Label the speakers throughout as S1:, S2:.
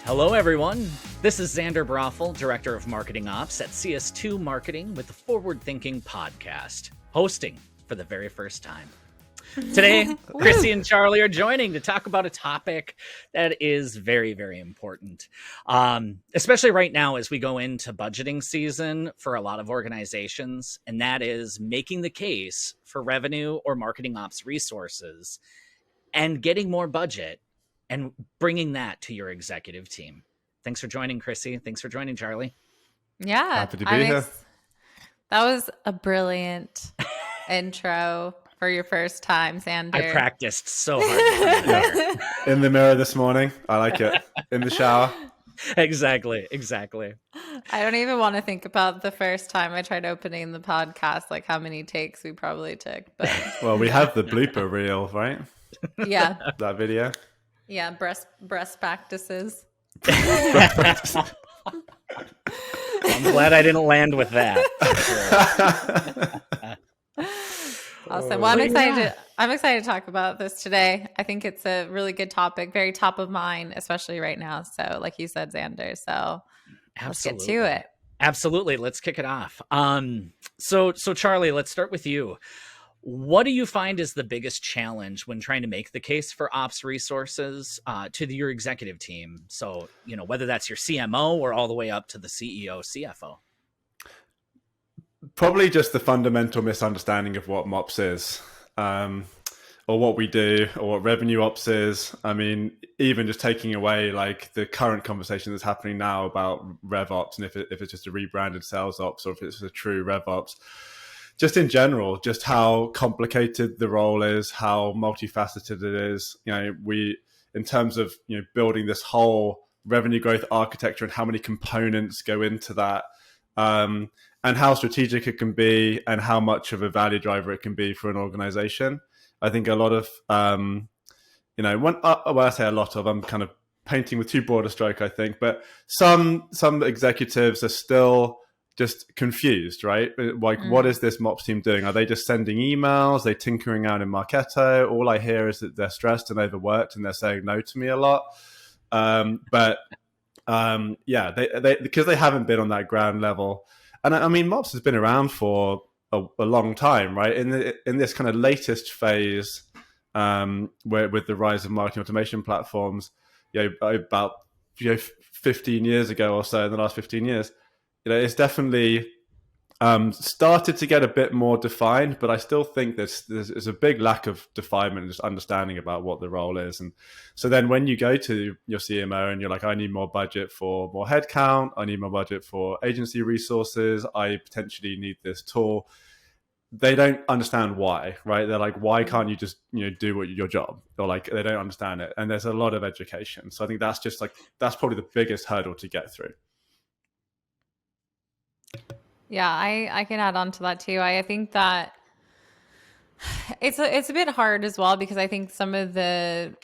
S1: Hello, everyone. This is Xander Brothel, Director of Marketing Ops at CS2 Marketing with the Forward Thinking Podcast, hosting for the very first time. Today, Crissy and Charlie are joining to talk about a topic that is very, very important, especially right now as we go into budgeting season for a lot of organizations, and that is making the case for revenue or marketing ops resources and getting more budget and bringing that to your executive team. Thanks for joining, Crissy. Thanks for joining, Charlie.
S2: Yeah.
S3: Happy to be here.
S2: That was a brilliant intro for your first time, Xander.
S1: I practiced so hard.
S3: In the mirror this morning. I like it. In the shower.
S1: Exactly.
S2: I don't even want to think about the first time I tried opening the podcast, like how many takes we probably took. But
S3: well, we have the blooper reel, right?
S2: Yeah.
S3: That video.
S2: Yeah, breast practices.
S1: I'm glad I didn't land with that.
S2: Awesome. Well, I'm excited to talk about this today. I think it's a really good topic, very top of mind, especially right now. So, like you said, Xander. So, let's get to it.
S1: Absolutely. Let's kick it off. So Charlie, let's start with you. What do you find is the biggest challenge when trying to make the case for ops resources to your executive team? So, whether that's your CMO or all the way up to the CEO, CFO.
S3: Probably just the fundamental misunderstanding of what MOPS is, or what we do, or what revenue ops is. I mean, even just taking away like the current conversation that's happening now about RevOps, and if it's just a rebranded sales ops or if it's a true RevOps. Just in general, just how complicated the role is, how multifaceted it is. In terms of building this whole revenue growth architecture and how many components go into that, and how strategic it can be, and how much of a value driver it can be for an organization. I think a lot of, when I say a lot of, I'm kind of painting with too broad a stroke, I think, but some executives are still just confused, right? Like, what is this MOPS team doing? Are they just sending emails? Are they tinkering out in Marketo? All I hear is that they're stressed and overworked and they're saying no to me a lot. But because they haven't been on that ground level. And I mean, MOPS has been around for a long time, right? In this kind of latest phase, where with the rise of marketing automation platforms, about 15 years ago or so, in the last 15 years, it's definitely started to get a bit more defined, but I still think there's a big lack of definement and just understanding about what the role is. And so then when you go to your CMO and you're like, I need more budget for more headcount, I need more budget for agency resources, I potentially need this tool, they don't understand why, right? They're like, why can't you just do your job? Or like, they don't understand it. And there's a lot of education. So I think that's probably the biggest hurdle to get through.
S2: Yeah, I can add on to that too. I think that it's a bit hard as well, because I think some of the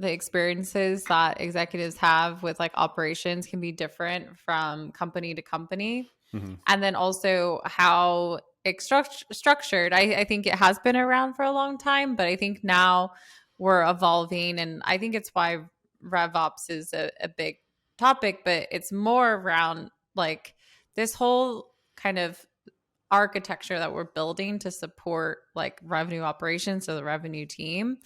S2: experiences that executives have with like operations can be different from company to company. Mm-hmm. And then also how it's structured. I think it has been around for a long time, but I think now we're evolving, and I think it's why RevOps is a big topic, but it's more around like this whole kind of architecture that we're building to support like revenue operations, so the revenue team.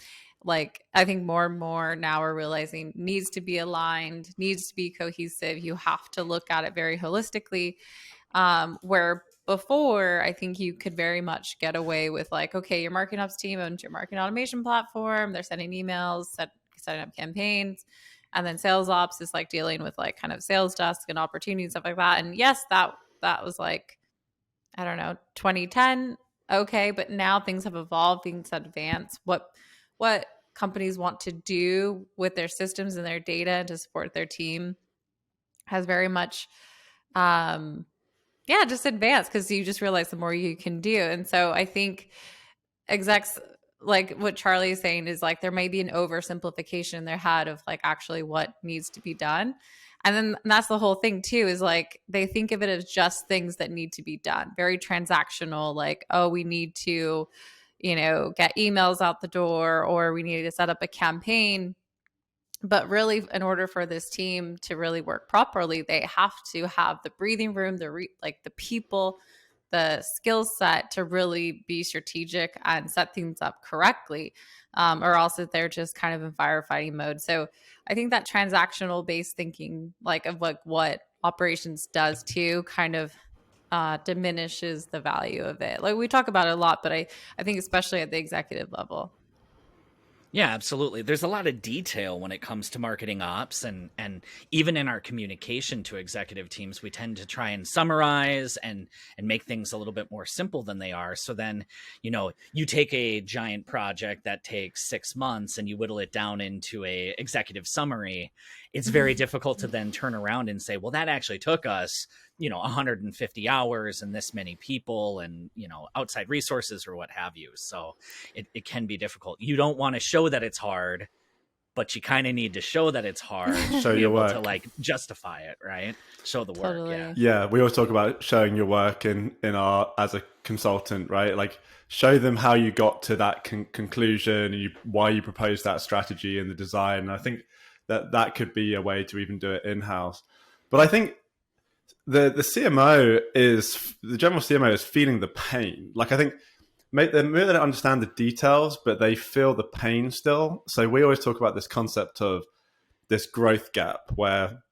S2: Like, I think more and more now we're realizing needs to be aligned, needs to be cohesive. You have to look at it very holistically, where before I think you could very much get away with like, okay, your marketing ops team owns your marketing automation platform, they're sending emails, setting up campaigns. And then sales ops is like dealing with like kind of sales desk and opportunities, stuff like that. And yes, that was like, I don't know, 2010. Okay. But now things have evolved, things have advanced. What companies want to do with their systems and their data to support their team has very much, just advanced, because you just realize the more you can do. And so I think execs, like what Charlie is saying, is like there may be an oversimplification in their head of like actually what needs to be done. And that's the whole thing too, is like they think of it as just things that need to be done, very transactional, like, oh, we need to, get emails out the door, or we need to set up a campaign. But really, in order for this team to really work properly, they have to have the breathing room, like the people, the skill set to really be strategic and set things up correctly, or else if they're just kind of in firefighting mode. So I think that transactional based thinking, like of like what operations does too, kind of diminishes the value of it. Like we talk about it a lot, but I think especially at the executive level.
S1: Yeah, absolutely. There's a lot of detail when it comes to marketing ops, and even in our communication to executive teams, we tend to try and summarize and make things a little bit more simple than they are. So then, you take a giant project that takes 6 months and you whittle it down into a executive summary. It's very difficult to then turn around and say, well, that actually took us 150 hours and this many people and, outside resources or what have you. So it can be difficult. You don't want to show that it's hard, but you kind of need to show that it's hard
S3: show
S1: to be
S3: your
S1: able
S3: work,
S1: to like justify it, right? Show the work.
S2: Totally.
S3: Yeah, we always talk about showing your work in our as a consultant, right? Like show them how you got to that conclusion and why you proposed that strategy and the design. And I think that could be a way to even do it in-house. But I think the CMO the general CMO is feeling the pain. Like I think maybe they don't understand the details, but they feel the pain still. So we always talk about this concept of this growth gap where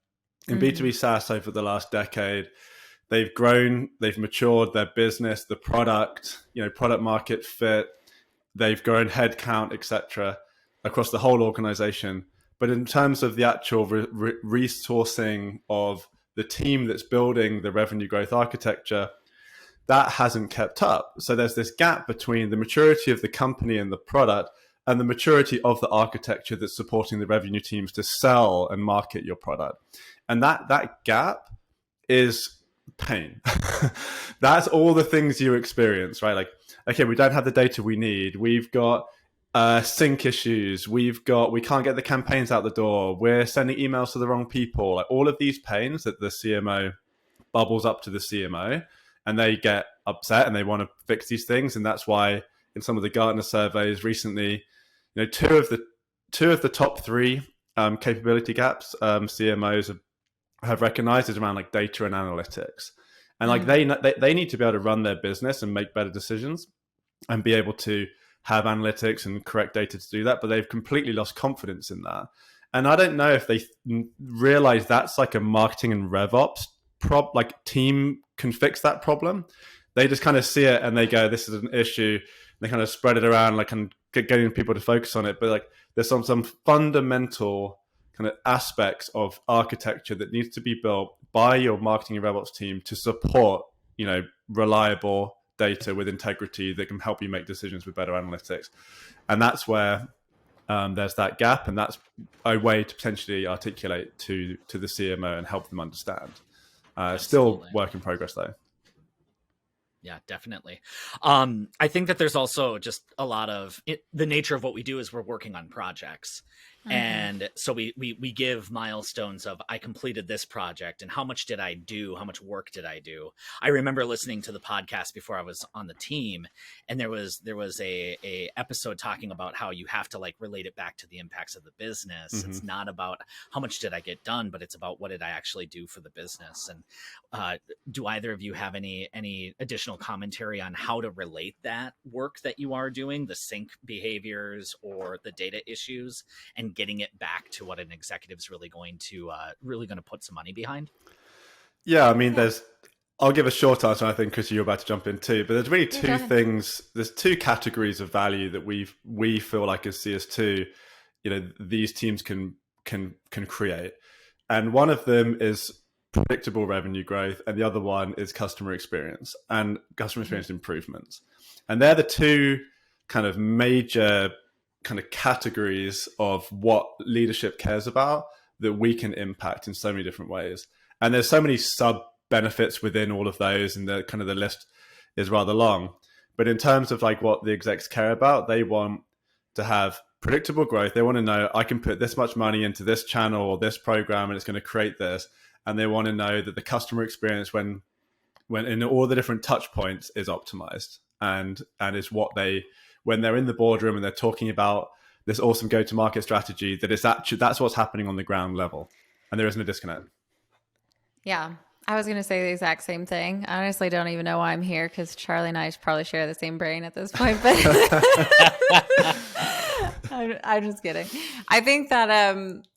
S3: in B2B SaaS over the last decade, they've grown, they've matured their business, the product, product market fit, they've grown headcount, etc., across the whole organization. But in terms of the actual resourcing of the team that's building the revenue growth architecture, that hasn't kept up. So there's this gap between the maturity of the company and the product and the maturity of the architecture that's supporting the revenue teams to sell and market your product. And that gap is pain. That's all the things you experience, right? Like, okay, we don't have the data we need. We've got sync issues. We can't get the campaigns out the door. We're sending emails to the wrong people. Like all of these pains that the CMO bubbles up to the CMO, and they get upset and they want to fix these things. And that's why in some of the Gartner surveys recently, two of the top three capability gaps CMOs have recognized is around like data and analytics. And like they need to be able to run their business and make better decisions and be able to have analytics and correct data to do that, but they've completely lost confidence in that. And I don't know if they realize that's like a marketing and RevOps like team can fix that problem. They just kind of see it and they go, this is an issue. They kind of spread it around, like, and getting people to focus on it. But like, there's some fundamental kind of aspects of architecture that needs to be built by your marketing and RevOps team to support, reliable data with integrity that can help you make decisions with better analytics. And that's where there's that gap, and that's a way to potentially articulate to the CMO and help them understand. Still work in progress though.
S1: Yeah, definitely. I think that there's also just a lot of the nature of what we do is we're working on projects. And so we give milestones of I completed this project and how much did I do? How much work did I do? I remember listening to the podcast before I was on the team, and there was a episode talking about how you have to like relate it back to the impacts of the business. It's not about how much did I get done, but it's about what did I actually do for the business. And do either of you have any additional commentary on how to relate that work that you are doing, the sync behaviors or the data issues, and getting it back to what an executive is really going to put some money behind?
S3: Yeah, I mean, I'll give a short answer. I think, Crissy, you're about to jump in too, but there's really two things. There's two categories of value that we feel like as CS2, these teams can create. And one of them is predictable revenue growth, and the other one is customer experience and customer experience improvements. And they're the two kind of major kind of categories of what leadership cares about that we can impact in so many different ways. And there's so many sub benefits within all of those, and the kind of the list is rather long. But in terms of like what the execs care about, they want to have predictable growth. They want to know I can put this much money into this channel or this program and it's going to create this. And they want to know that the customer experience when in all the different touch points is optimized and is what they, when they're in the boardroom and they're talking about this awesome go-to-market strategy, that it's actually, that's what's happening on the ground level, and there isn't a disconnect.
S2: Yeah. I was going to say the exact same thing. I honestly don't even know why I'm here, because Charlie and I probably share the same brain at this point, but I'm just kidding. I think that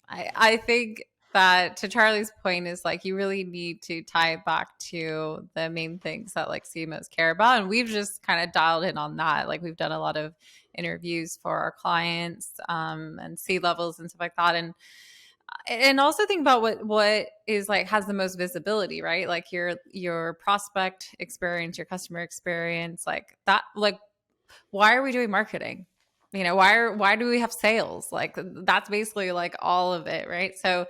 S2: I think that, to Charlie's point, is like you really need to tie it back to the main things that like CMOs care about, and we've just kind of dialed in on that. Like we've done a lot of interviews for our clients and C-levels and stuff like that, and also think about what is like has the most visibility, right? Like your prospect experience, your customer experience, like that. Like, why are we doing marketing? Why do we have sales? Like that's basically like all of it, right? So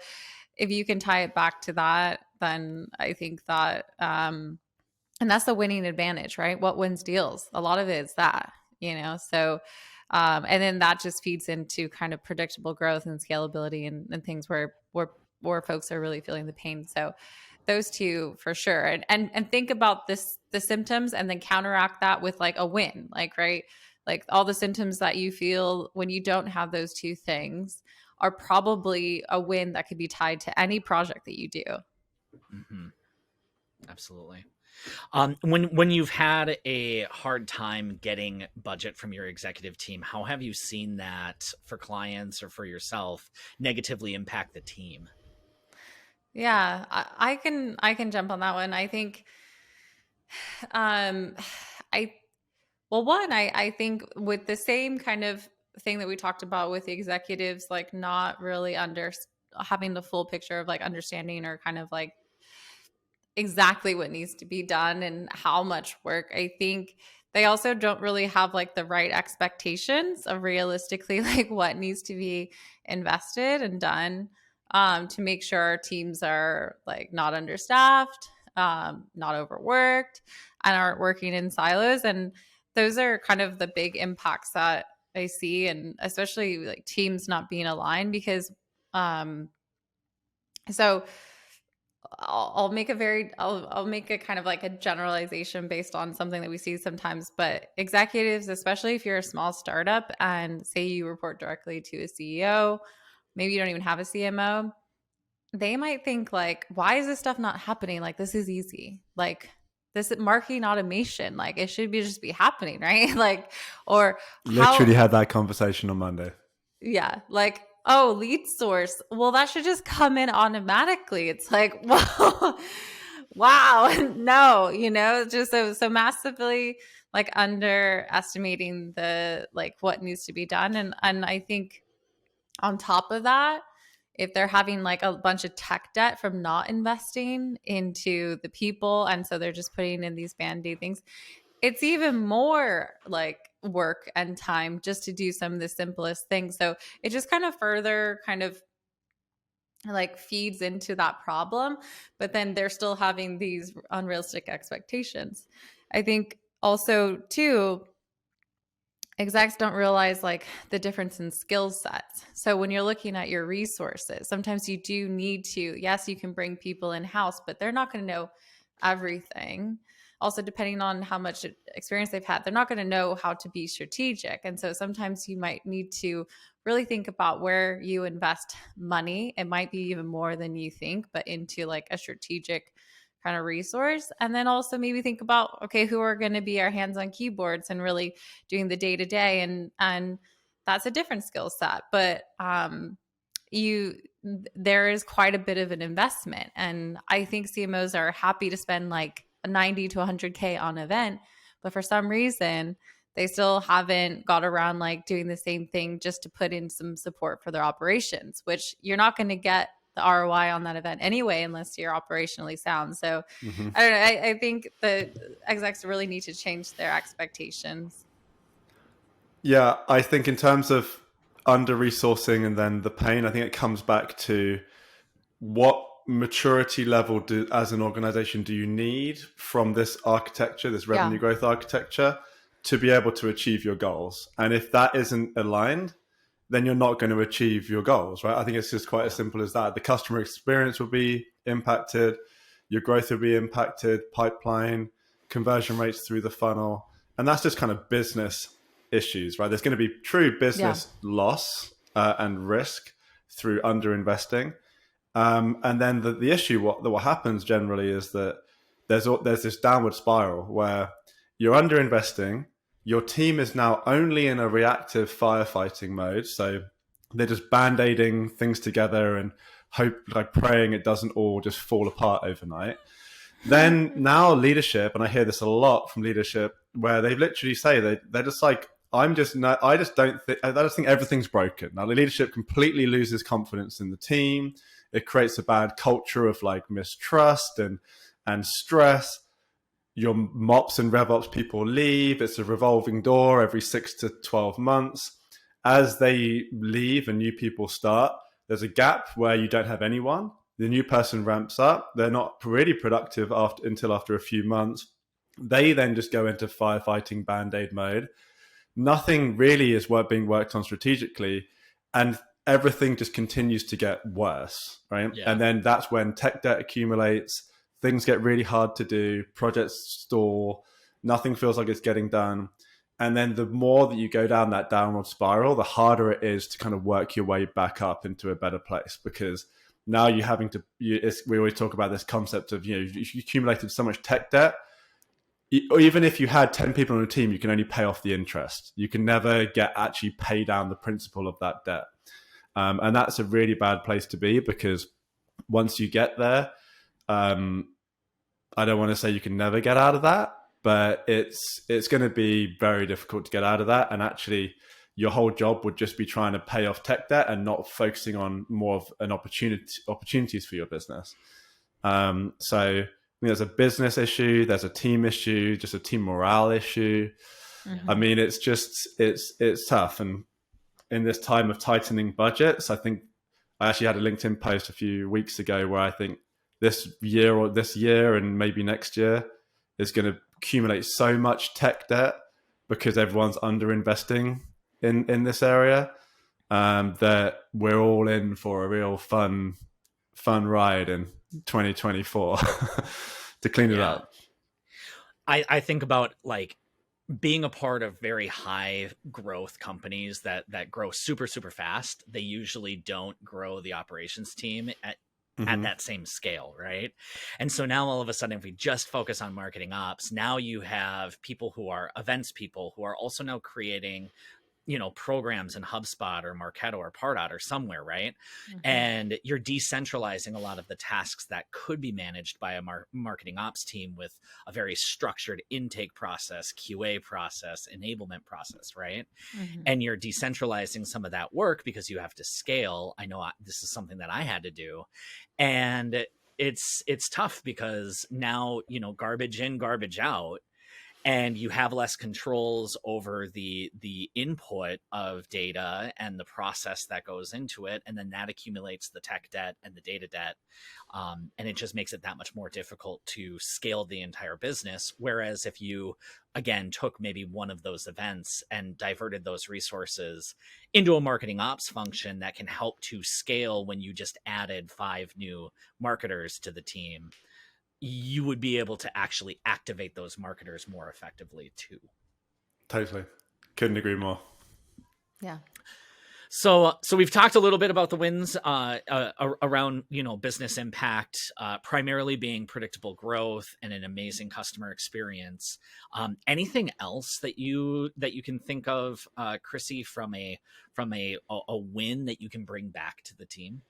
S2: if you can tie it back to that, then I think that and that's the winning advantage, right? What wins deals? A lot of it is that, so and then that just feeds into kind of predictable growth and scalability and things where folks are really feeling the pain. So those two for sure. And think about the symptoms, and then counteract that with like a win, like, right? Like all the symptoms that you feel when you don't have those two things are probably a win that could be tied to any project that you do.
S1: Mm-hmm. Absolutely. When you've had a hard time getting budget from your executive team, how have you seen that for clients or for yourself negatively impact the team?
S2: Yeah, I can jump on that one. I think, I think with the same kind of thing that we talked about with the executives, like not really having the full picture of like understanding or kind of like exactly what needs to be done and how much work. I think they also don't really have like the right expectations of realistically like what needs to be invested and done to make sure our teams are like not understaffed, not overworked, and aren't working in silos. And those are kind of the big impacts that I see, and especially like teams not being aligned, because so I'll make a kind of like a generalization based on something that we see sometimes, but executives, especially if you're a small startup and say you report directly to a CEO, maybe you don't even have a CMO, they might think like, why is this stuff not happening? Like, this is easy. Like, this marketing automation, like it should just be happening, right? Like, or
S3: literally had that conversation on Monday.
S2: Yeah. Like, oh, lead source. Well, that should just come in automatically. It's like, whoa, wow, no, just so massively like underestimating the like what needs to be done. And I think on top of that, if they're having like a bunch of tech debt from not investing into the people, and so they're just putting in these band-aid things, it's even more like work and time just to do some of the simplest things. So it just kind of further kind of like feeds into that problem, but then they're still having these unrealistic expectations. I think also too, execs don't realize like the difference in skill sets. So when you're looking at your resources, sometimes you do need to, yes, you can bring people in-house, but they're not going to know everything. Also, depending on how much experience they've had, they're not going to know how to be strategic. And so sometimes you might need to really think about where you invest money. It might be even more than you think, but into like a strategic kind of resource. And then also maybe think about, okay, who are going to be our hands on keyboards and really doing the day to day. And that's a different skill set. But there is quite a bit of an investment. And I think CMOs are happy to spend like 90 to 100K on an event, but for some reason they still haven't got around like doing the same thing just to put in some support for their operations, which you're not going to get the ROI on that event anyway unless you're operationally sound. So I don't know, I think the execs really need to change their expectations.
S3: Yeah, I think in terms of under-resourcing and then the pain, I think it comes back to what maturity level as an organization do you need from this architecture, this revenue growth architecture, to be able to achieve your goals. And if that isn't aligned, then you're not going to achieve your goals, right? I think it's just quite as simple as that. The customer experience will be impacted, your growth will be impacted, pipeline, conversion rates through the funnel. And that's just kind of business issues, right? There's going to be true business loss and risk through underinvesting. And then the issue, what happens generally is that there's this downward spiral where you're underinvesting. Your team is now only in a reactive firefighting mode, so they're just band-aiding things together and praying it doesn't all just fall apart overnight. Then now leadership, and I hear this a lot from leadership, where they literally say they're just like, I just think everything's broken. Now the leadership completely loses confidence in the team. It creates a bad culture of like mistrust and stress. Your MOps and RevOps people leave. It's a revolving door every 6 to 12 months. As they leave and new people start, there's a gap where you don't have anyone. The new person ramps up. They're not really productive until after a few months. They then just go into firefighting band-aid mode. Nothing really is being worked on strategically, and everything just continues to get worse, right? Yeah. And then that's when tech debt accumulates. Things get really hard to do. Projects stall. Nothing feels like it's getting done. And then the more that you go down that downward spiral, the harder it is to kind of work your way back up into a better place, because now you're having to, we always talk about this concept of, you accumulated so much tech debt. Even if you had 10 people on a team, you can only pay off the interest. You can never actually pay down the principal of that debt. And that's a really bad place to be, because once you get there, I don't want to say you can never get out of that, but it's going to be very difficult to get out of that. And actually, your whole job would just be trying to pay off tech debt and not focusing on more of an opportunities for your business. So there's a business issue, there's a team issue, just a team morale issue. Mm-hmm. I mean, it's tough. And in this time of tightening budgets, I think I actually had a LinkedIn post a few weeks ago where I think this year and maybe next year is going to accumulate so much tech debt because everyone's underinvesting in this area, that we're all in for a real fun ride in 2024 to clean it up.
S1: I think about like being a part of very high growth companies that grow super, super fast. They usually don't grow the operations team at that same scale, right? And so now all of a sudden, if we just focus on marketing ops, now you have people who are events people who are also now creating, programs in HubSpot or Marketo or Pardot or somewhere, right? Mm-hmm. And you're decentralizing a lot of the tasks that could be managed by a marketing ops team with a very structured intake process, QA process, enablement process, right? Mm-hmm. And you're decentralizing some of that work because you have to scale. I know this is something that I had to do. And it's tough because now, garbage in, garbage out. And you have less controls over the input of data and the process that goes into it. And then that accumulates the tech debt and the data debt. And it just makes it that much more difficult to scale the entire business. Whereas if you, again, took maybe one of those events and diverted those resources into a marketing ops function that can help to scale when you just added 5 new marketers to the team, you would be able to actually activate those marketers more effectively too.
S3: Totally. Couldn't agree more.
S2: Yeah.
S1: So we've talked a little bit about the wins around, business impact, primarily being predictable growth and an amazing customer experience. Anything else that you can think of, Crissy, from a win that you can bring back to the team?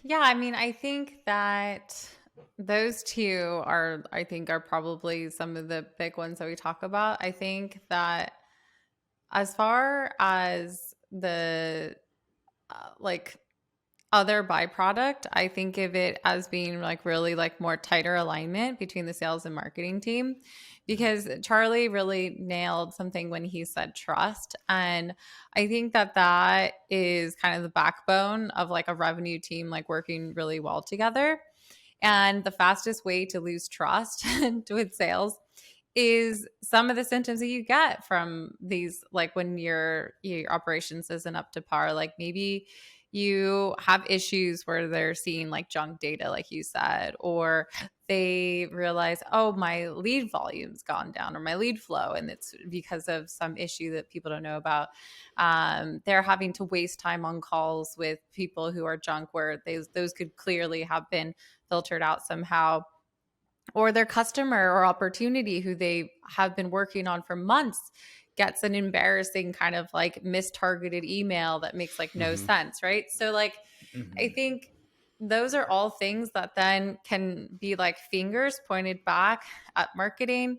S2: Yeah, I mean, I think that those two are probably some of the big ones that we talk about. I think that as far as the other byproduct, I think of it as being really more tighter alignment between the sales and marketing team, because Charlie really nailed something when he said trust. And I think that is kind of the backbone of a revenue team working really well together. And the fastest way to lose trust with sales is some of the symptoms that you get from these, when your operations isn't up to par. Maybe you have issues where they're seeing like junk data, like you said, or they realize, oh, my lead volume's gone down or my lead flow, and it's because of some issue that people don't know about. They're having to waste time on calls with people who are junk, where those could clearly have been filtered out somehow. Or their customer or opportunity who they have been working on for months gets an embarrassing kind of like mistargeted email that makes like no sense, right? So like I think those are all things that then can be like fingers pointed back at marketing.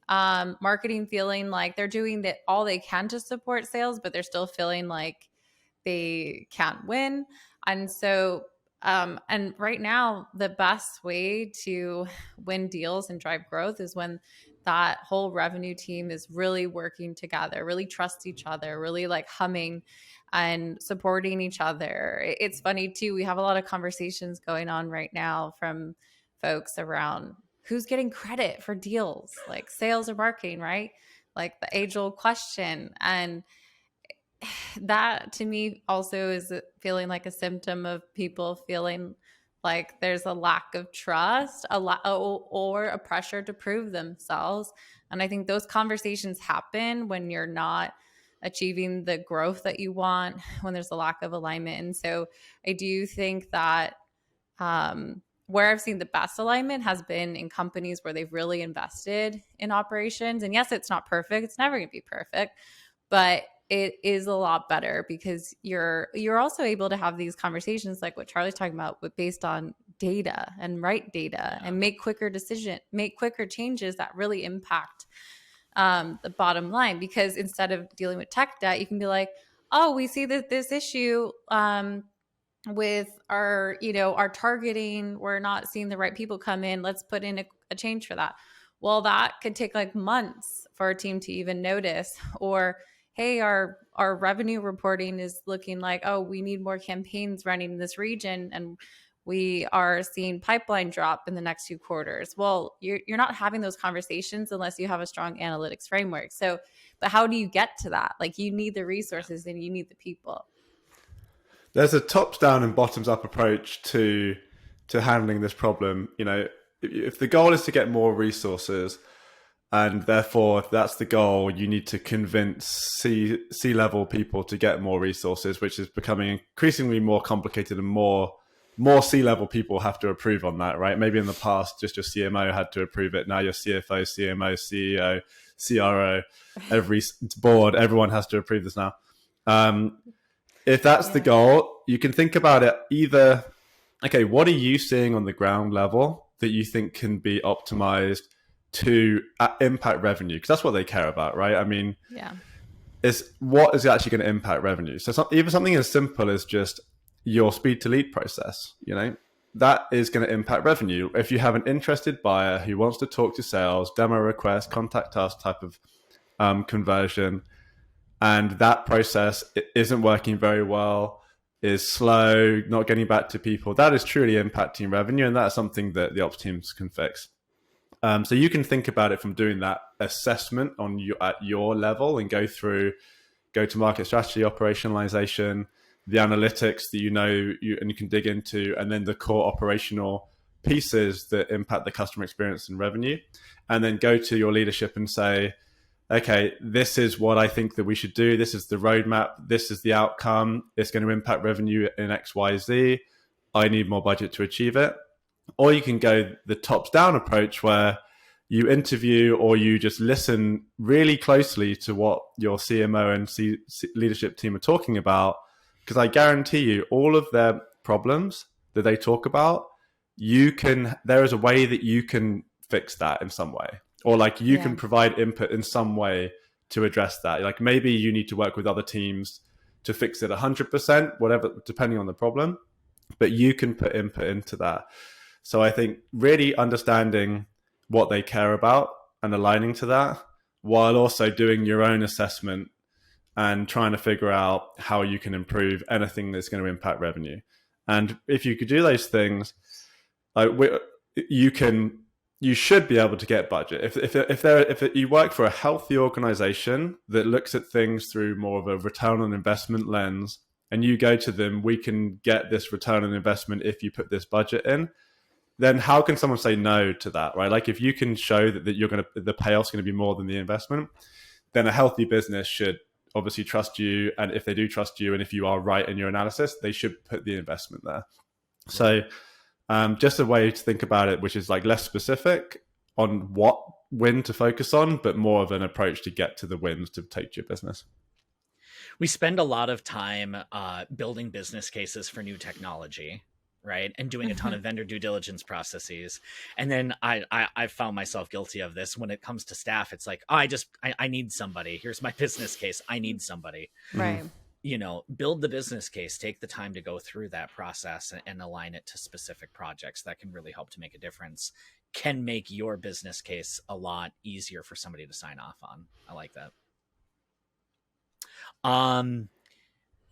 S2: Marketing feeling like they're doing all they can to support sales, but they're still feeling like they can't win. And so and right now, the best way to win deals and drive growth is when that whole revenue team is really working together, really trust each other, really like humming and supporting each other. It's funny too. We have a lot of conversations going on right now from folks around who's getting credit for deals, like sales or marketing, right? Like the age-old question. And that to me also is feeling like a symptom of people feeling like there's a lack of trust, or a pressure to prove themselves. And I think those conversations happen when you're not achieving the growth that you want, when there's a lack of alignment. And so I do think that where I've seen the best alignment has been in companies where they've really invested in operations. And yes, it's not perfect. It's never going to be perfect, but it is a lot better because you're also able to have these conversations like what Charlie's talking about, but based on data and and make quicker changes that really impact the bottom line. Because instead of dealing with tech debt, you can be like, oh, we see that this issue with our targeting, we're not seeing the right people come in. Let's put in a change for that. Well, that could take like months for a team to even notice. Or hey, our revenue reporting is looking like, oh, we need more campaigns running in this region, and we are seeing pipeline drop in the next 2 quarters. Well, you're not having those conversations unless you have a strong analytics framework. So, but how do you get to that? Like, you need the resources and you need the people.
S3: There's a tops down and bottoms up approach to handling this problem. You know, if the goal is to get more resources, and therefore, if that's the goal, you need to convince C-level people to get more resources, which is becoming increasingly more complicated, and more C-level people have to approve on that, right? Maybe in the past, just your CMO had to approve it. Now your CFO, CMO, CEO, CRO, every board, everyone has to approve this now. If that's the goal, you can think about it either, okay, what are you seeing on the ground level that you think can be optimized to impact revenue? Because that's what they care about, right? I mean, is what is actually going to impact revenue. So even something as simple as just your speed to lead process, you know, that is going to impact revenue. If you have an interested buyer who wants to talk to sales, demo request, contact us type of conversion, and that process isn't working very well, is slow, not getting back to people, that is truly impacting revenue, and that's something that the ops teams can fix. So you can think about it from doing that assessment at your level and go through go-to-market strategy, operationalization, the analytics that you can dig into, and then the core operational pieces that impact the customer experience and revenue, and then go to your leadership and say, okay, this is what I think that we should do. This is the roadmap. This is the outcome. It's going to impact revenue in X, Y, Z. I need more budget to achieve it. Or you can go the tops down approach where you interview or you just listen really closely to what your CMO and leadership team are talking about. Because I guarantee you, all of their problems that they talk about, there is a way that you can fix that in some way. Or like you can provide input in some way to address that. Like maybe you need to work with other teams to fix it 100%, whatever, depending on the problem. But you can put input into that. So I think really understanding what they care about and aligning to that, while also doing your own assessment and trying to figure out how you can improve anything that's going to impact revenue. And if you could do those things, you should be able to get budget. If you work for a healthy organization that looks at things through more of a return on investment lens, and you go to them, we can get this return on investment if you put this budget in, then how can someone say no to that, right? Like if you can show that the payoff's going to be more than the investment, then a healthy business should obviously trust you. And if they do trust you, and if you are right in your analysis, they should put the investment there. So just a way to think about it, which is like less specific on what win to focus on, but more of an approach to get to the wins to take to your business.
S1: We spend a lot of time building business cases for new technology, right? And doing a ton of vendor due diligence processes. And then I found myself guilty of this when it comes to staff. It's like, oh, I need somebody. Here's my business case. I need somebody.
S2: Right.
S1: You know, build the business case, take the time to go through that process and align it to specific projects that can really help to make a difference, can make your business case a lot easier for somebody to sign off on. I like that.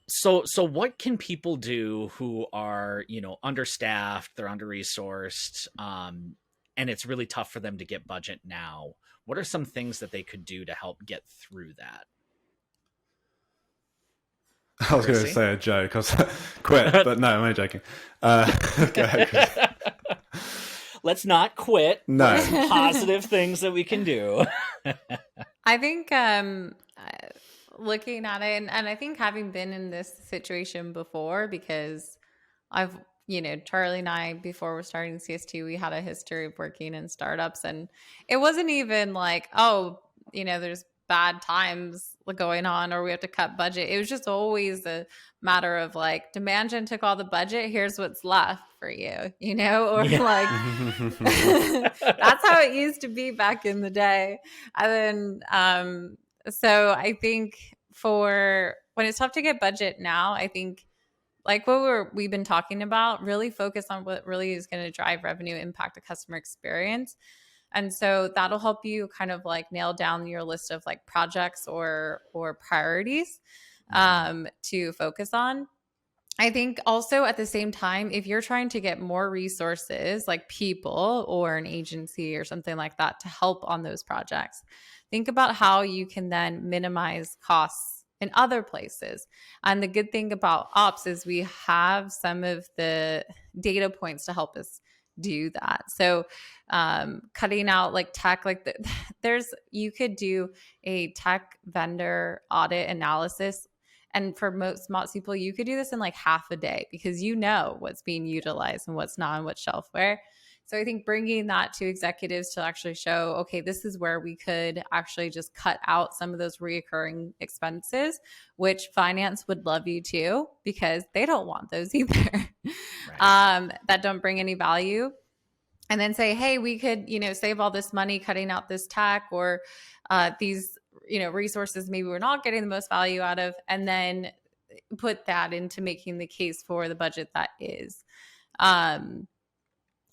S1: So what can people do who are, you know, understaffed, they're under-resourced, and it's really tough for them to get budget now? What are some things that they could do to help get through that?
S3: I was going to say a joke. I was quit, but no, I'm only joking. Go ahead.
S1: Let's not quit.
S3: No.
S1: There's some positive things that we can do.
S2: I think looking at it, and I think having been in this situation before, because I've, you know, Charlie and I, before we're starting CS2, we had a history of working in startups, and it wasn't even like, oh, you know, there's bad times going on or we have to cut budget. It was just always a matter of like, demand gen took all the budget, here's what's left for you, you know, or like that's how it used to be back in the day. And then so I think for when it's tough to get budget now, I think like what we've been talking about, really focus on what really is going to drive revenue, impact the customer experience. And so that'll help you kind of like nail down your list of like projects or priorities to focus on. I think also at the same time, if you're trying to get more resources like people or an agency or something like that to help on those projects, think about how you can then minimize costs in other places. And the good thing about ops is we have some of the data points to help us do that. So cutting out like tech, like you could do a tech vendor audit analysis. And for most MOPS people, you could do this in like half a day because you know what's being utilized and what's not and what's shelfware. So I think bringing that to executives to actually show, okay, this is where we could actually just cut out some of those reoccurring expenses, which finance would love you to because they don't want those either, right. That don't bring any value. And then say, hey, we could, you know, save all this money cutting out this tech or these, you know, resources maybe we're not getting the most value out of, and then put that into making the case for the budget that is. And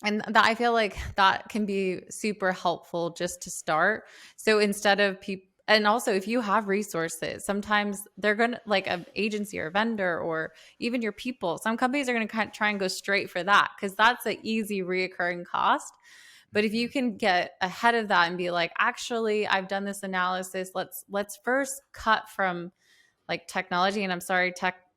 S2: that, I feel like that can be super helpful just to start. So instead of people, and also if you have resources, sometimes they're going to like an agency or a vendor or even your people, some companies are going to try and go straight for that because that's an easy reoccurring cost. But if you can get ahead of that and be like, actually, I've done this analysis. Let's first cut from like technology. And I'm sorry,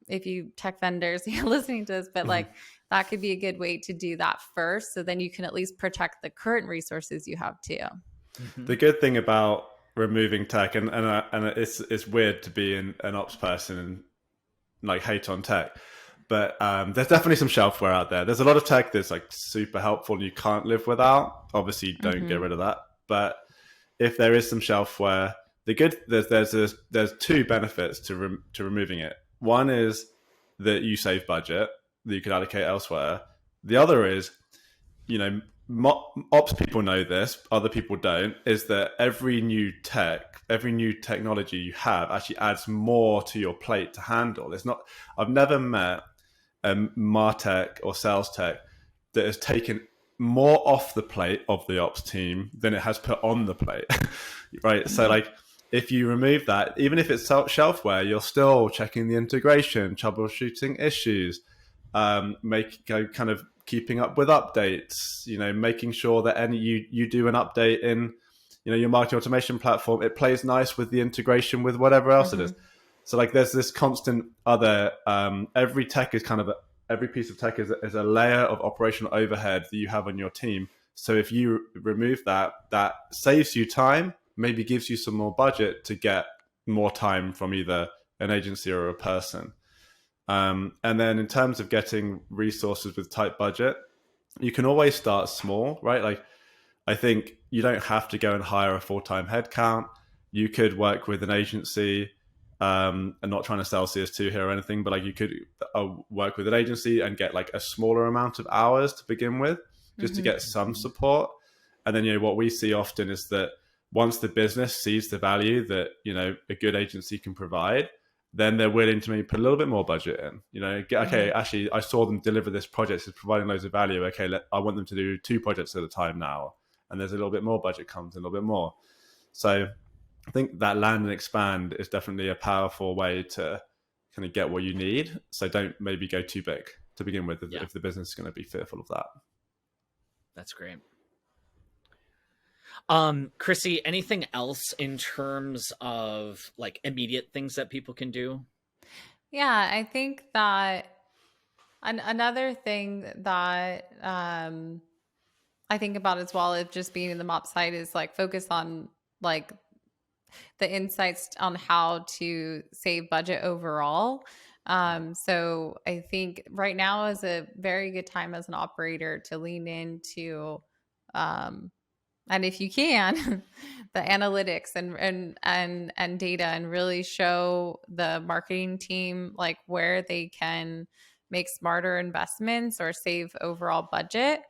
S2: if you tech vendors, you're listening to this, but like that could be a good way to do that first. So then you can at least protect the current resources you have too.
S3: The good thing about removing tech, and it's weird to be an ops person and like hate on tech, but there's definitely some shelfware out there. There's a lot of tech that's like super helpful and you can't live without. Obviously, don't get rid of that. But if there is some shelfware, there's two benefits to removing it. One is that you save budget that you could allocate elsewhere. The other is, you know, ops people know this, other people don't, is that every new technology you have actually adds more to your plate to handle. I've never met a MarTech or sales tech that has taken more off the plate of the ops team than it has put on the plate, right? So like, if you remove that, even if it's shelfware, you're still checking the integration, troubleshooting issues, kind of keeping up with updates, you know, making sure that you do an update in, you know, your marketing automation platform, it plays nice with the integration with whatever else it is. So like there's this constant other, every tech is kind of every piece of tech is a layer of operational overhead that you have on your team. So if you remove that, that saves you time, maybe gives you some more budget to get more time from either an agency or a person. And then in terms of getting resources with tight budget, you can always start small, right? Like I think you don't have to go and hire a full-time headcount. You could work with an agency, and not trying to sell CS2 here or anything, but like you could work with an agency and get like a smaller amount of hours to begin with, just to get some support. And then, what we see often is that once the business sees the value that, a good agency can provide, then they're willing to maybe put a little bit more budget in. Okay, actually, I saw them deliver this project, it's providing loads of value. Okay, I want them to do 2 projects at a time now. And there's a little bit more budget comes in, a little bit more. So I think that land and expand is definitely a powerful way to kind of get what you need. So don't maybe go too big to begin with if the business is going to be fearful of that.
S1: That's great. Crissy, anything else in terms of like immediate things that people can do?
S2: Yeah, I think that another thing that I think about as well, if just being in the MOP side, is like focus on like the insights on how to save budget overall. So I think right now is a very good time as an operator to lean into, and if you can, the analytics and data, and really show the marketing team like where they can make smarter investments or save overall budget.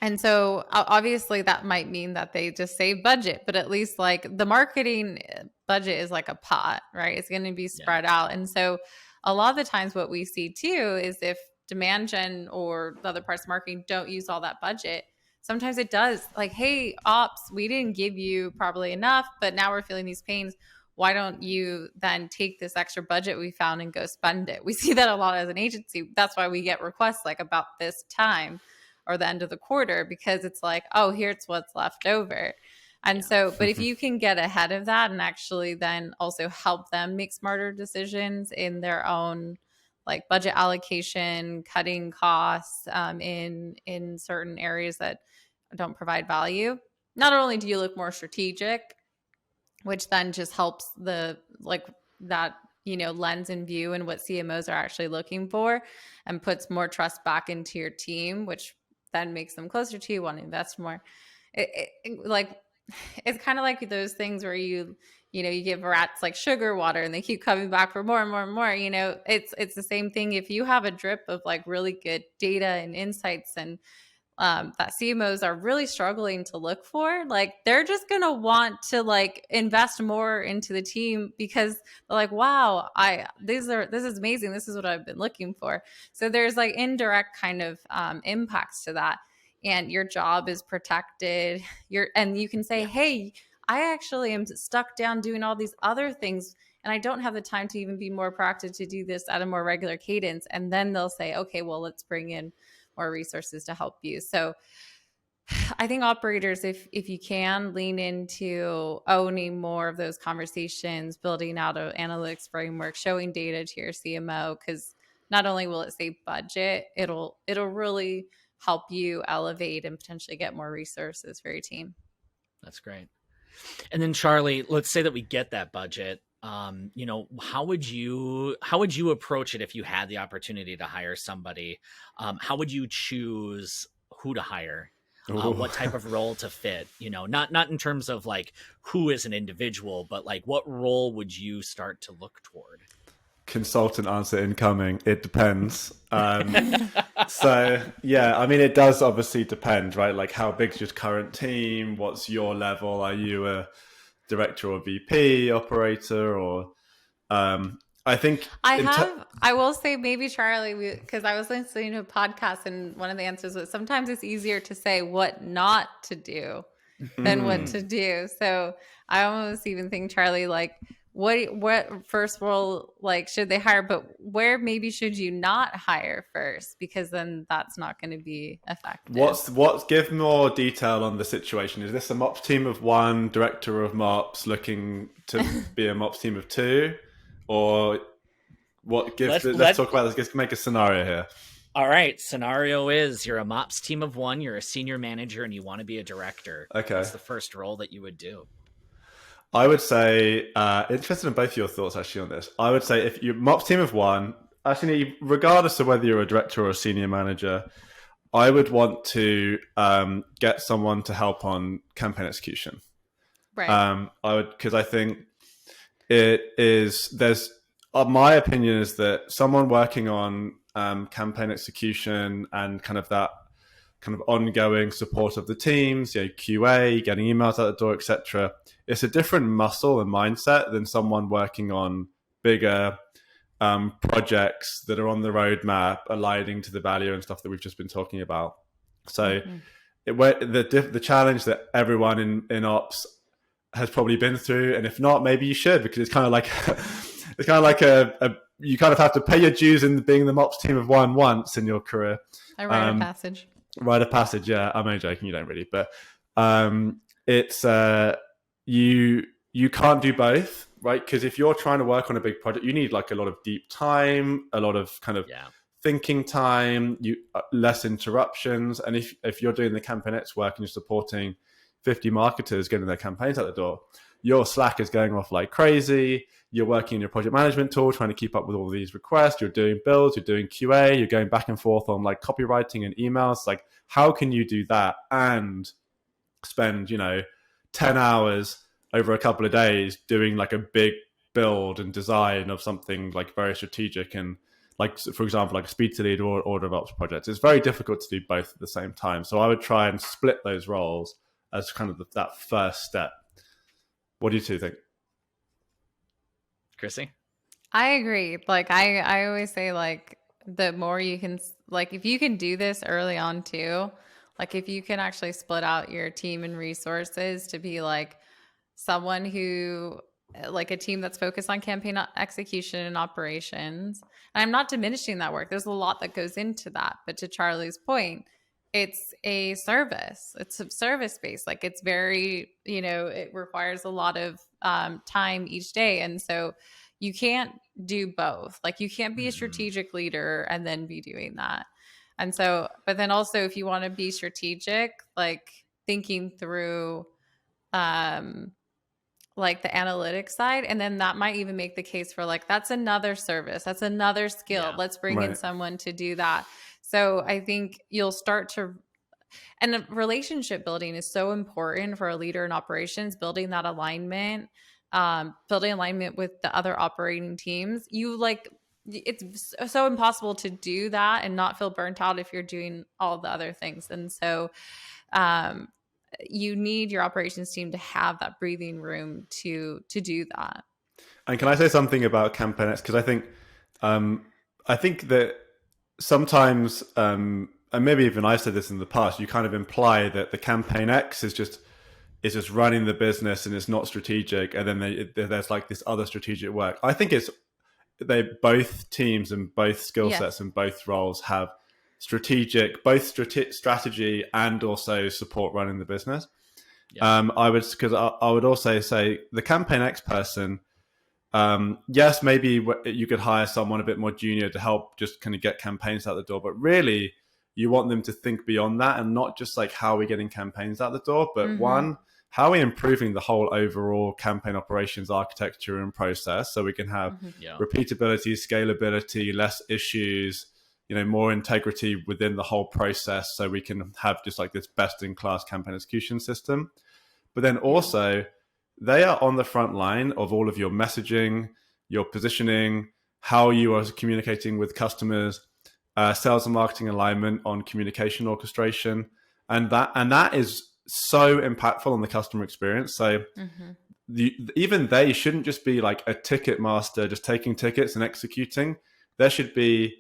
S2: And so obviously that might mean that they just save budget, but at least like the marketing budget is like a pot, right? It's going to be spread out. And so a lot of the times what we see too is if demand gen or the other parts of marketing don't use all that budget, sometimes it does like, hey, ops, we didn't give you probably enough, but now we're feeling these pains. Why don't you then take this extra budget we found and go spend it? We see that a lot as an agency. That's why we get requests like about this time or the end of the quarter, because it's like, oh, here's what's left over. And so, but if you can get ahead of that and actually then also help them make smarter decisions in their own like budget allocation, cutting costs in certain areas that don't provide value, not only do you look more strategic, which then just helps the like that, lens in view and what CMOs are actually looking for, and puts more trust back into your team, which then makes them closer to you, want to invest more. It's kind of like those things where you give rats like sugar water and they keep coming back for more and more and more. It's the same thing. If you have a drip of like really good data and insights and that CMOs are really struggling to look for, like they're just going to want to like invest more into the team because they're like, wow, this is amazing. This is what I've been looking for. So there's like indirect kind of impacts to that. And your job is protected. And you can say, hey, I actually am stuck down doing all these other things and I don't have the time to even be more proactive to do this at a more regular cadence. And then they'll say, okay, well, let's bring in more resources to help you. So I think operators, if you can, lean into owning more of those conversations, building out an analytics framework, showing data to your CMO, because not only will it save budget, it'll really help you elevate and potentially get more resources for your team.
S1: That's great. And then Charlie, let's say that we get that budget. How would you approach it if you had the opportunity to hire somebody? How would you choose who to hire? What type of role to fit? Not in terms of like who is an individual, but like what role would you start to look toward?
S3: Consultant answer incoming. It depends. So yeah, I mean, it does obviously depend, right? Like how big's your current team? What's your level? Are you a director or VP operator? Or I think
S2: I will say maybe Charlie, because I was listening to a podcast and one of the answers was sometimes it's easier to say what not to do than what to do. So I almost even think, Charlie, like what first role like should they hire, but where maybe should you not hire first, because then that's not going to be effective.
S3: What's give more detail on the situation? Is this a MOPS team of one, director of MOPS looking to be a MOPS team of two, or what? Let's talk about this. Let's make a scenario here.
S1: All right, scenario is you're a MOPS team of one, you're a senior manager, and you want to be a director.
S3: Okay,
S1: what's the first role that you would do?
S3: I would say, interested in both your thoughts actually on this. I would say if you're MOPS team of one, actually, regardless of whether you're a director or a senior manager, I would want to get someone to help on campaign execution.
S2: Right.
S3: Because I think my opinion is that someone working on campaign execution and kind of that kind of ongoing support of the teams, QA, getting emails out the door, etc. It's a different muscle and mindset than someone working on bigger projects that are on the roadmap, aligning to the value and stuff that we've just been talking about. So the challenge that everyone in ops has probably been through, and if not, maybe you should, because it's kind of like you kind of have to pay your dues in being the MOPS team of one once in your career.
S2: A rite of passage.
S3: Rite of passage, yeah. I'm only joking, you don't really, but it's you can't do both, right? Because if you're trying to work on a big project, you need like a lot of deep time, a lot of kind of thinking time, less interruptions. And if you're doing the campaignets work and you're supporting 50 marketers getting their campaigns out the door, your Slack is going off like crazy. You're working in your project management tool, trying to keep up with all these requests. You're doing builds, you're doing QA, you're going back and forth on like copywriting and emails. Like, how can you do that and spend, 10 hours over a couple of days doing like a big build and design of something like very strategic and like, for example, like a speed to lead or order of ops project? It's very difficult to do both at the same time. So I would try and split those roles as kind of that first step. What do you two think?
S1: Crissy?
S2: I agree. Like I always say, like, the more you can, like, if you can do this early on too, like if you can actually split out your team and resources to be like someone who, like a team that's focused on campaign execution and operations. And I'm not diminishing that work. There's a lot that goes into that. But to Charlie's point, it's a service. It's a service based. Like, it's very, it requires a lot of time each day. And so you can't do both. Like, you can't be a strategic leader and then be doing that. And so, but then also if you want to be strategic, like thinking through like the analytics side, and then that might even make the case for like, that's another service. That's another skill. Yeah. Let's bring in someone to do that. So I think you'll start to, and relationship building is so important for a leader in operations, building that alignment, building alignment with the other operating teams. It's so impossible to do that and not feel burnt out if you're doing all the other things. And so you need your operations team to have that breathing room to do that.
S3: And can I say something about campaigns? Because I think that sometimes, and maybe even I said this in the past, you kind of imply that the campaign X is just running the business and it's not strategic, and then there's like this other strategic work. I think both teams and both skill sets and both roles have strategy and also support running the business. I would also say the campaign X person, yes, maybe you could hire someone a bit more junior to help just kind of get campaigns out the door, but really you want them to think beyond that, and not just like, how are we getting campaigns out the door, but one, how are we improving the whole overall campaign operations architecture and process so we can have repeatability, scalability, less issues, more integrity within the whole process, so we can have just like this best-in-class campaign execution system. But then also, they are on the front line of all of your messaging, your positioning, how you are communicating with customers, sales and marketing alignment on communication orchestration. And that is so impactful on the customer experience. So even they shouldn't just be like a ticket master, just taking tickets and executing. There should be,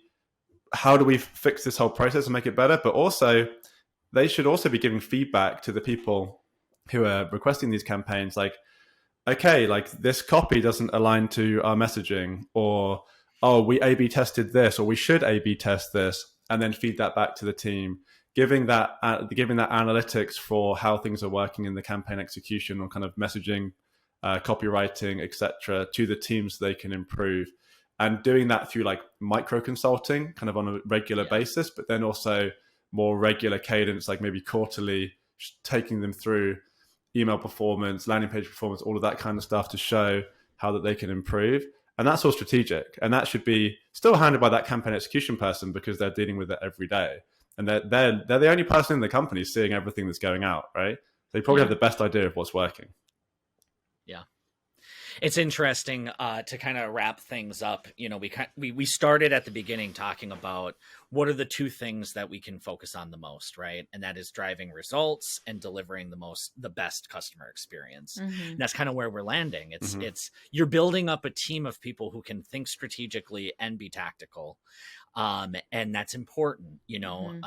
S3: how do we fix this whole process and make it better? But also, they should also be giving feedback to the people who are requesting these campaigns. Like, okay, like this copy doesn't align to our messaging, or, oh, we A/B tested this, or we should A/B test this, and then feed that back to the team, giving that analytics for how things are working in the campaign execution or kind of messaging, copywriting, etc., to the teams so they can improve, and doing that through like micro consulting, kind of on a regular basis, but then also more regular cadence, like maybe quarterly, taking them through email performance, landing page performance, all of that kind of stuff to show how that they can improve. And that's all strategic. And that should be still handled by that campaign execution person because they're dealing with it every day. And they're the only person in the company seeing everything that's going out, right? They probably have the best idea of what's working.
S1: Yeah. It's interesting to kind of wrap things up. You know, we started at the beginning talking about what are the two things that we can focus on the most, right? And that is driving results and delivering the best customer experience. And that's kind of where we're landing. It's you're building up a team of people who can think strategically and be tactical. And that's important. You know,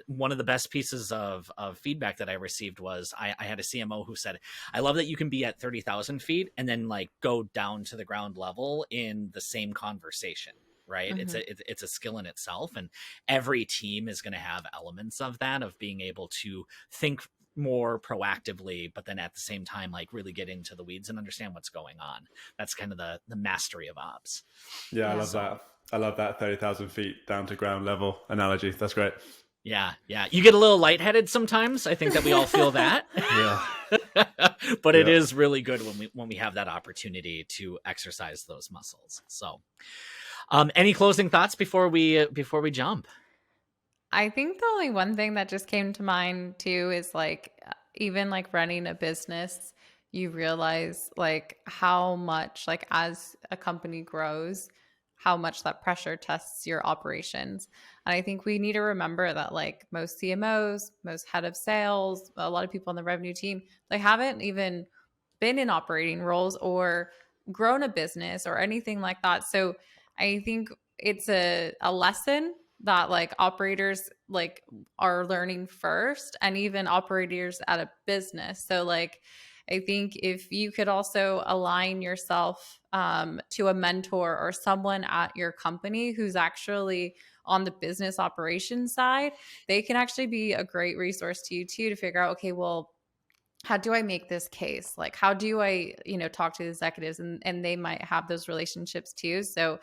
S1: one of the best pieces of feedback that I received was I had a CMO who said, I love that you can be at 30,000 feet and then like go down to the ground level in the same conversation. Right. It's a skill in itself. And every team is going to have elements of that, of being able to think more proactively, but then at the same time, like really get into the weeds and understand what's going on. That's kind of the mastery of ops.
S3: Yeah, I love that. I love that 30,000 feet down to ground level analogy. That's great.
S1: Yeah. You get a little lightheaded sometimes. I think that we all feel that. But it is really good when we have that opportunity to exercise those muscles. So, any closing thoughts before we jump?
S2: I think the only one thing that just came to mind too is like, even like running a business, you realize like how much, like as a company grows, how much that pressure tests your operations. And I think we need to remember that like most CMOs, most head of sales, a lot of people on the revenue team, they haven't even been in operating roles or grown a business or anything like that. So I think it's a lesson that like operators like are learning first, and even operators at a business. So like, I think if you could also align yourself to a mentor or someone at your company who's actually on the business operations side, they can actually be a great resource to you too, to figure out, okay, well, how do I make this case? Like, how do I, talk to the executives, and they might have those relationships too. So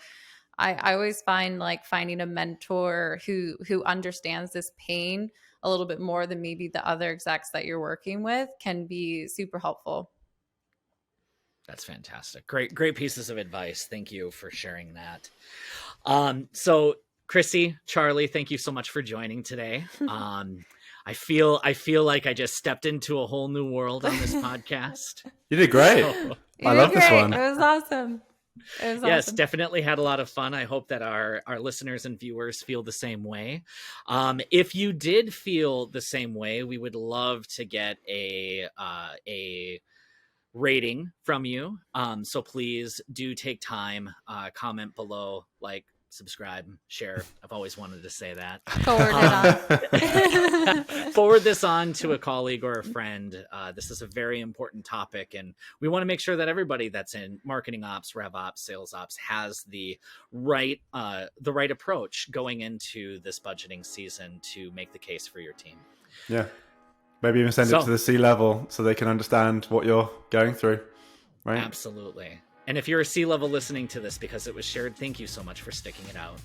S2: I always find like finding a mentor who understands this pain a little bit more than maybe the other execs that you're working with can be super helpful.
S1: That's fantastic. Great pieces of advice. Thank you for sharing that. So Crissy, Charlie, thank you so much for joining today. I feel like I just stepped into a whole new world on this podcast.
S3: You did great. I love this one.
S2: It was awesome.
S1: Yes, definitely had a lot of fun. I hope that our listeners and viewers feel the same way. If you did feel the same way, we would love to get a rating from you. So please do take time, comment below, like, subscribe, share. I've always wanted to say that. Forward this on to a colleague or a friend. This is a very important topic, and we want to make sure that everybody that's in marketing ops, RevOps, sales ops has the right approach going into this budgeting season to make the case for your team. Yeah.
S3: Maybe even send it to the C-level so they can understand what you're going through. Right?
S1: Absolutely. And if you're a C-level listening to this because it was shared, thank you so much for sticking it out.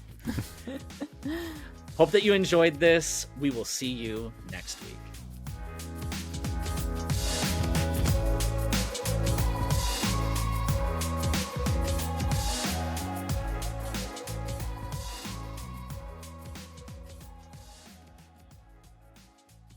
S1: Hope that you enjoyed this. We will see you next week.